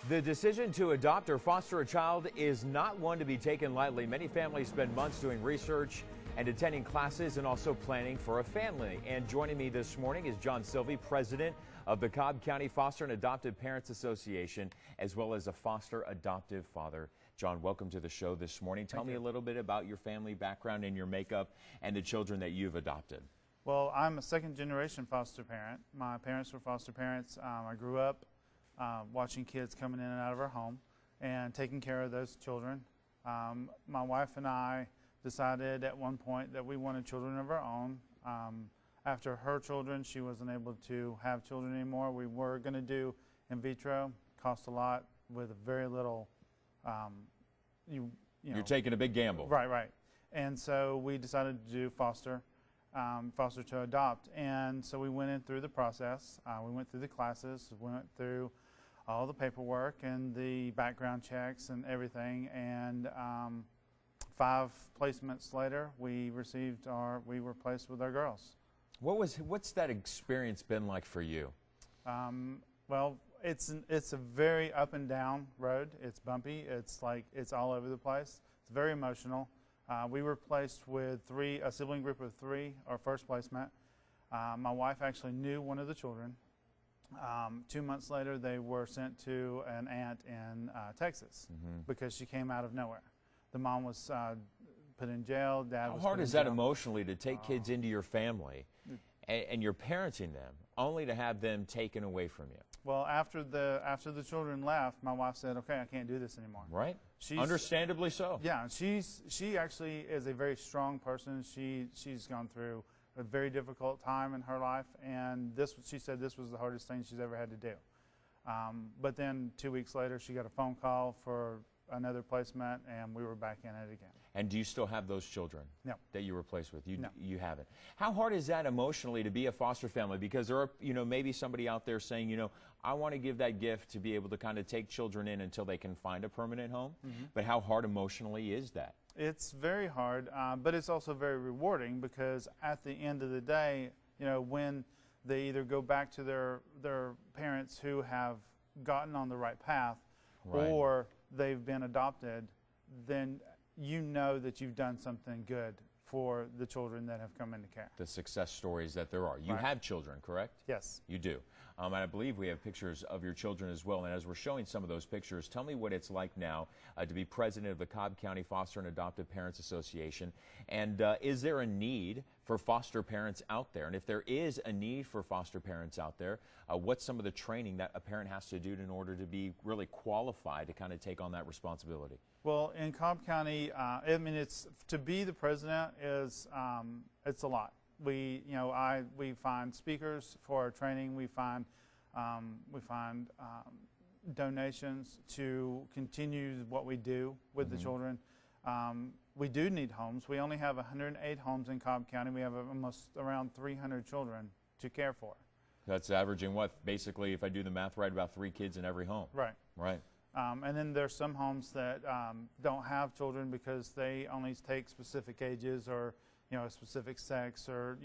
The decision to adopt or foster a child is not one to be taken lightly. Many families spend months doing research and attending classes and also planning for a family. And joining me this morning is John Sylvie, president of the Cobb County Foster and Adoptive Parents Association, as well as a foster adoptive father. John, welcome to the show this morning. Tell me a little bit about your family background and your makeup and the children that you've adopted. Well, I'm a second-generation foster parent. My parents were foster parents. I grew up watching kids coming in and out of our home and taking care of those children. My wife and I decided at one point that we wanted children of our own. After her children, she wasn't able to have children anymore. We were going to do in vitro. Cost a lot with very little. You're taking a big gamble. Right. And so we decided to do foster to adopt. And so we went in through the process. We went through the classes, we went through all the paperwork and the background checks and everything. And 5 placements later, we were placed with our girls. What's that experience been like for you? Well, it's a very up and down road. It's bumpy. It's all over the place. It's very emotional. We were placed with a sibling group of 3, our first placement. My wife actually knew one of the children. 2 months later, they were sent to an aunt in Texas because she came out of nowhere. The mom was put in jail. Dad was put in jail. How hard is that emotionally to take kids into your family and you're parenting them only to have them taken away from you? Well, after the children left, my wife said, "Okay, I can't do this anymore." Right. Understandably so. Yeah, she actually is a very strong person. She's gone through a very difficult time in her life, and she said this was the hardest thing she's ever had to do. But then 2 weeks later, she got a phone call for another placement, and we were back in it again. And do you still have those children that you were placed with? No. You haven't. How hard is that emotionally to be a foster family? Because there are, maybe somebody out there saying, I want to give that gift to be able to kind of take children in until they can find a permanent home. But how hard emotionally is that? It's very hard, but it's also very rewarding because at the end of the day, when they either go back to their parents who have gotten on the right path, or they've been adopted, then you know that you've done something good for the children that have come into care. The success stories that there are. You have children, correct? Yes. You do. And I believe we have pictures of your children as well. And as we're showing some of those pictures, tell me what it's like now to be president of the Cobb County Foster and Adoptive Parents Association. And is there a need for foster parents out there? And if there is a need for foster parents out there, what's some of the training that a parent has to do in order to be really qualified to kind of take on that responsibility? Well, in Cobb County, to be the president is it's a lot. We find speakers for our training. We find donations to continue what we do with the children. We do need homes. We only have 108 homes in Cobb County. We have almost around 300 children to care for. That's averaging what? Basically, if I do the math right, about 3 kids in every home. Right. Right. And then there's some homes that don't have children because they only take specific ages or a specific sex or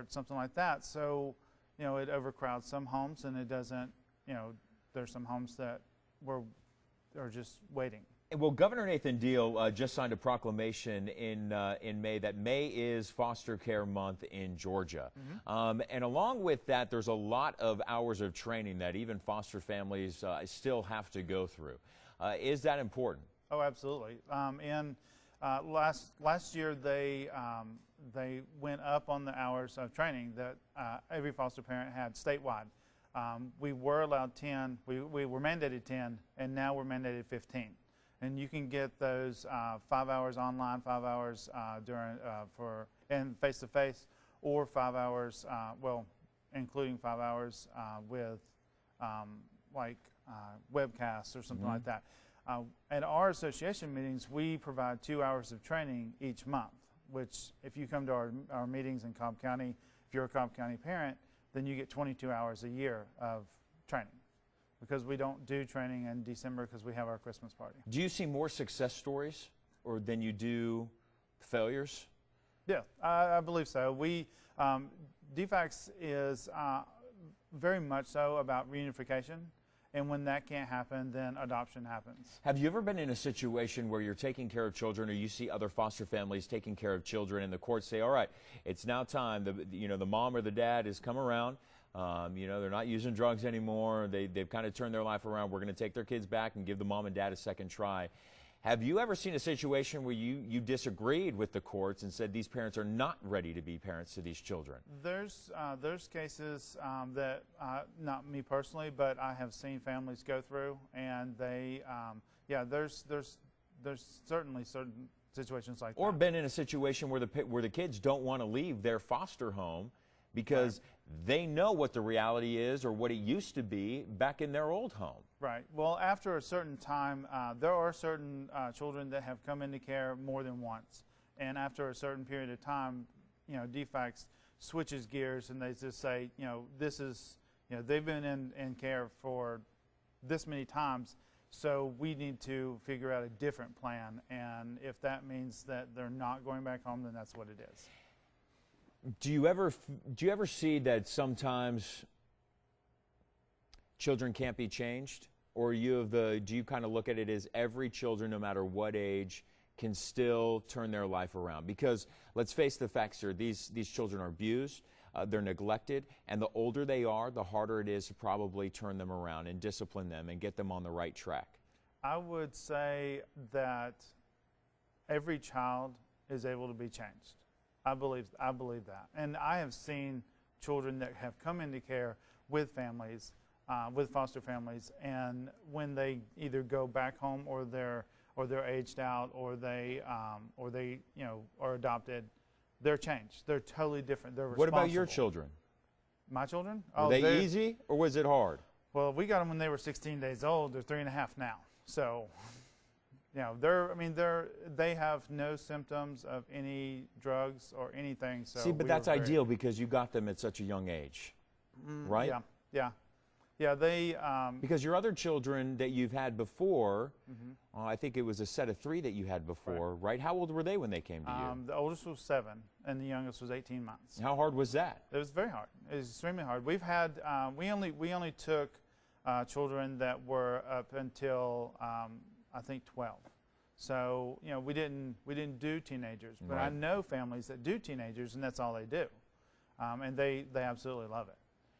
something like that. So it overcrowds some homes, and it doesn't. There's some homes that are just waiting. Well, Governor Nathan Deal just signed a proclamation in May that May is Foster Care Month in Georgia. And along with that, there's a lot of hours of training that even foster families still have to go through. Is that important? Oh, absolutely. Last year, they went up on the hours of training that every foster parent had statewide. We were allowed 10. We were mandated 10, and now we're mandated 15. And you can get those 5 hours online, 5 hours and face-to-face, or 5 hours, including 5 hours with webcasts or something like that. At our association meetings, we provide 2 hours of training each month, which if you come to our meetings in Cobb County, if you're a Cobb County parent, then you get 22 hours a year of training. Because we don't do training in December because we have our Christmas party. Do you see more success stories than you do failures? Yeah, I believe so. DFACS is very much so about reunification And when that can't happen, then adoption happens. Have you ever been in a situation where you're taking care of children, or you see other foster families taking care of children, and the courts say, all right, it's now time, the mom or the dad has come around, they're not using drugs anymore, they've kind of turned their life around, we're going to take their kids back and give the mom and dad a second try. Have you ever seen a situation where you disagreed with the courts and said these parents are not ready to be parents to these children? There's cases that, not me personally, but I have seen families go through, and they, there's certainly certain situations like that. Or been in a situation where the kids don't want to leave their foster home because they know what the reality is or what it used to be back in their old home. Right. Well, after a certain time, there are certain children that have come into care more than once. And after a certain period of time, DFACS switches gears and they just say, this is, they've been in care for this many times, so we need to figure out a different plan. And if that means that they're not going back home, then that's what it is. Do you ever see that sometimes children can't be changed, or do you kind of look at it as every children, no matter what age, can still turn their life around? Because let's face the facts here: these children are abused, they're neglected, and the older they are, the harder it is to probably turn them around and discipline them and get them on the right track. I would say that every child is able to be changed. I believe that. And I have seen children that have come into care with families, with foster families, and when they either go back home or they're aged out or they are adopted, they're changed. They're totally different. They're responsible. What about your children? My children? Were they easy, or was it hard? Well, we got them when they were 16 days old. They're 3.5 now. So, they have no symptoms of any drugs or anything. So see, but that's ideal because you got them at such a young age, right? Yeah. They because your other children that you've had before, I think it was a set of 3 that you had before, right? How old were they when they came to you? The oldest was 7, and the youngest was 18 months. How hard was that? It was very hard. It was extremely hard. We've had we only took children that were up until I think 12. So we didn't do teenagers, but right. I know families that do teenagers, and that's all they do, and they absolutely love it.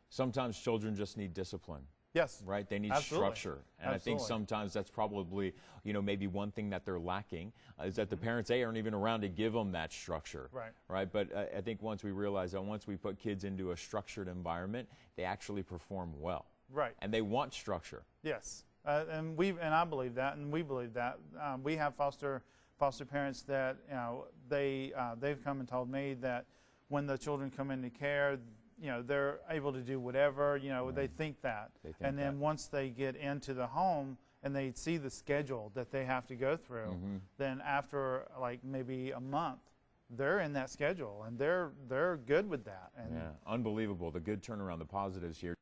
Sometimes children just need discipline. Yes. Right? They need absolutely. structure. And absolutely. I think sometimes that's probably, maybe one thing that they're lacking is that the parents, aren't even around to give them that structure. Right. Right? But I think once we realize that once we put kids into a structured environment, they actually perform well. Right. And they want structure. Yes. And I believe that, and we believe that. We have foster parents that, they've come and told me that when the children come into care, they're able to do whatever, they think that. And then once they get into the home and they see the schedule that they have to go through, then after like maybe a month, they're in that schedule and they're good with that. And yeah, unbelievable. The good turnaround, the positives here.